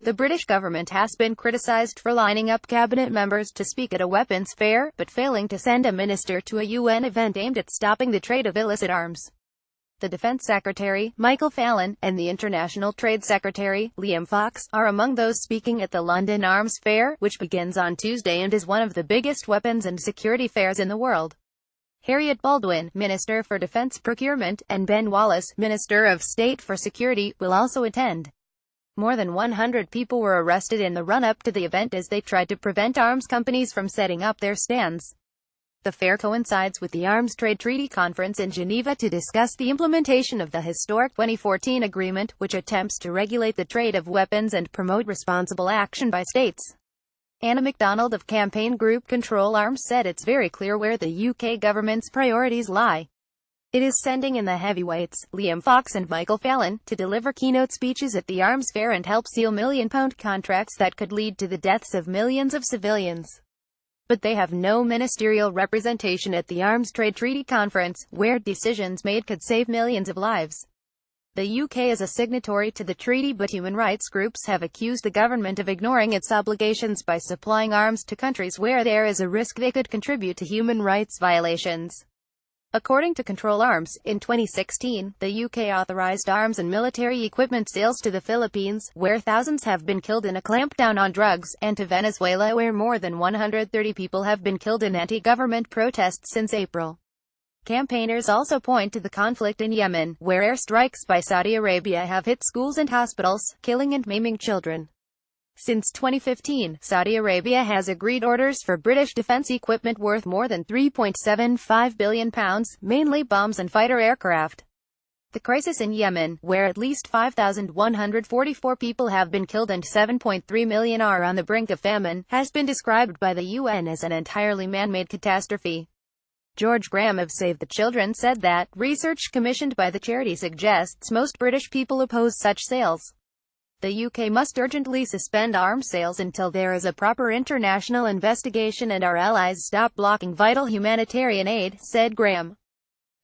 The British government has been criticised for lining up cabinet members to speak at a weapons fair, but failing to send a minister to a UN event aimed at stopping the trade of illicit arms. The Defence Secretary, Michael Fallon, and the International Trade Secretary, Liam Fox, are among those speaking at the London Arms Fair, which begins on Tuesday and is one of the biggest weapons and security fairs in the world. Harriet Baldwin, Minister for Defence Procurement, and Ben Wallace, Minister of State for Security, will also attend. More than 100 people were arrested in the run-up to the event as they tried to prevent arms companies from setting up their stands. The fair coincides with the Arms Trade Treaty Conference in Geneva to discuss the implementation of the historic 2014 agreement, which attempts to regulate the trade of weapons and promote responsible action by states. Anna MacDonald of campaign group Control Arms said it's very clear where the UK government's priorities lie. It is sending in the heavyweights, Liam Fox and Michael Fallon, to deliver keynote speeches at the arms fair and help seal million-pound contracts that could lead to the deaths of millions of civilians. But they have no ministerial representation at the Arms Trade Treaty Conference, where decisions made could save millions of lives. The UK is a signatory to the treaty, but human rights groups have accused the government of ignoring its obligations by supplying arms to countries where there is a risk they could contribute to human rights violations. According to Control Arms, in 2016, the UK authorized arms and military equipment sales to the Philippines, where thousands have been killed in a clampdown on drugs, and to Venezuela, where more than 130 people have been killed in anti-government protests since April. Campaigners also point to the conflict in Yemen, where airstrikes by Saudi Arabia have hit schools and hospitals, killing and maiming children. Since 2015, Saudi Arabia has agreed orders for British defence equipment worth more than £3.75 billion, mainly bombs and fighter aircraft. The crisis in Yemen, where at least 5,144 people have been killed and 7.3 million are on the brink of famine, has been described by the UN as an entirely man-made catastrophe. George Graham of Save the Children said that research commissioned by the charity suggests most British people oppose such sales. The UK must urgently suspend arms sales until there is a proper international investigation and our allies stop blocking vital humanitarian aid, said Graham.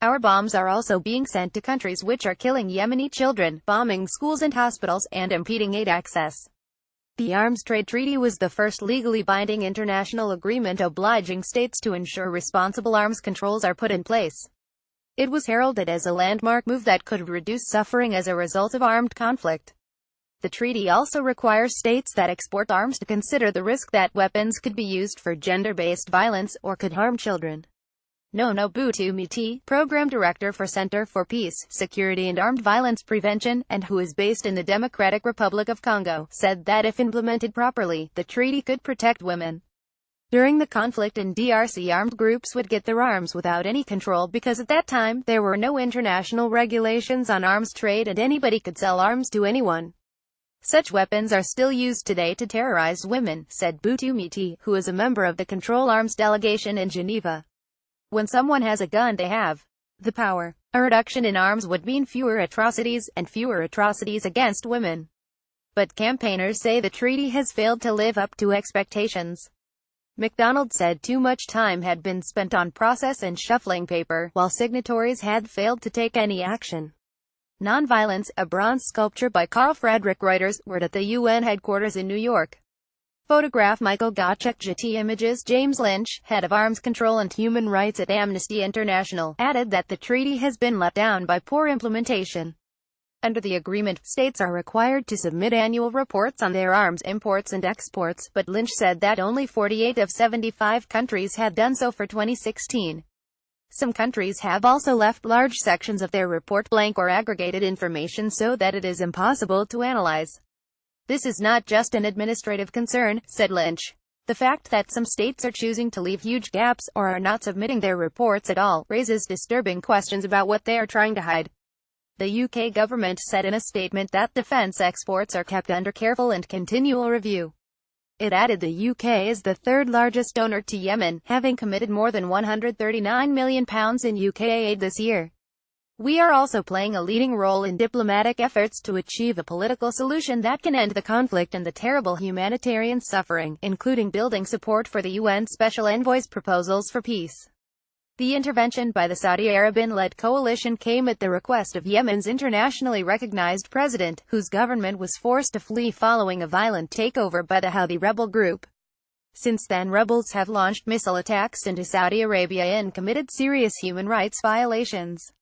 Our bombs are also being sent to countries which are killing Yemeni children, bombing schools and hospitals, and impeding aid access. The Arms Trade Treaty was the first legally binding international agreement obliging states to ensure responsible arms controls are put in place. It was heralded as a landmark move that could reduce suffering as a result of armed conflict. The treaty also requires states that export arms to consider the risk that weapons could be used for gender-based violence, or could harm children. Nono Butumiti, Program Director for Center for Peace, Security and Armed Violence Prevention, and who is based in the Democratic Republic of Congo, said that if implemented properly, the treaty could protect women. During the conflict in DRC, armed groups would get their arms without any control because at that time, there were no international regulations on arms trade and anybody could sell arms to anyone. Such weapons are still used today to terrorize women, said Butumiti, who is a member of the Control Arms delegation in Geneva. When someone has a gun, they have the power. A reduction in arms would mean fewer atrocities, and fewer atrocities against women. But campaigners say the treaty has failed to live up to expectations. MacDonald said too much time had been spent on process and shuffling paper, while signatories had failed to take any action. Nonviolence, a bronze sculpture by Carl Frederick Reuters, were at the UN headquarters in New York. Photograph Michael Gottschalk. Getty Images. James Lynch, head of arms control and human rights at Amnesty International, added that the treaty has been let down by poor implementation. Under the agreement, states are required to submit annual reports on their arms imports and exports, but Lynch said that only 48 of 75 countries had done so for 2016. Some countries have also left large sections of their report blank or aggregated information so that it is impossible to analyze. This is not just an administrative concern, said Lynch. The fact that some states are choosing to leave huge gaps, or are not submitting their reports at all, raises disturbing questions about what they are trying to hide. The UK government said in a statement that defence exports are kept under careful and continual review. It added the UK is the third largest donor to Yemen, having committed more than £139 million in UK aid this year. We are also playing a leading role in diplomatic efforts to achieve a political solution that can end the conflict and the terrible humanitarian suffering, including building support for the UN Special Envoy's proposals for peace. The intervention by the Saudi Arabian-led coalition came at the request of Yemen's internationally recognized president, whose government was forced to flee following a violent takeover by the Houthi rebel group. Since then, rebels have launched missile attacks into Saudi Arabia and committed serious human rights violations.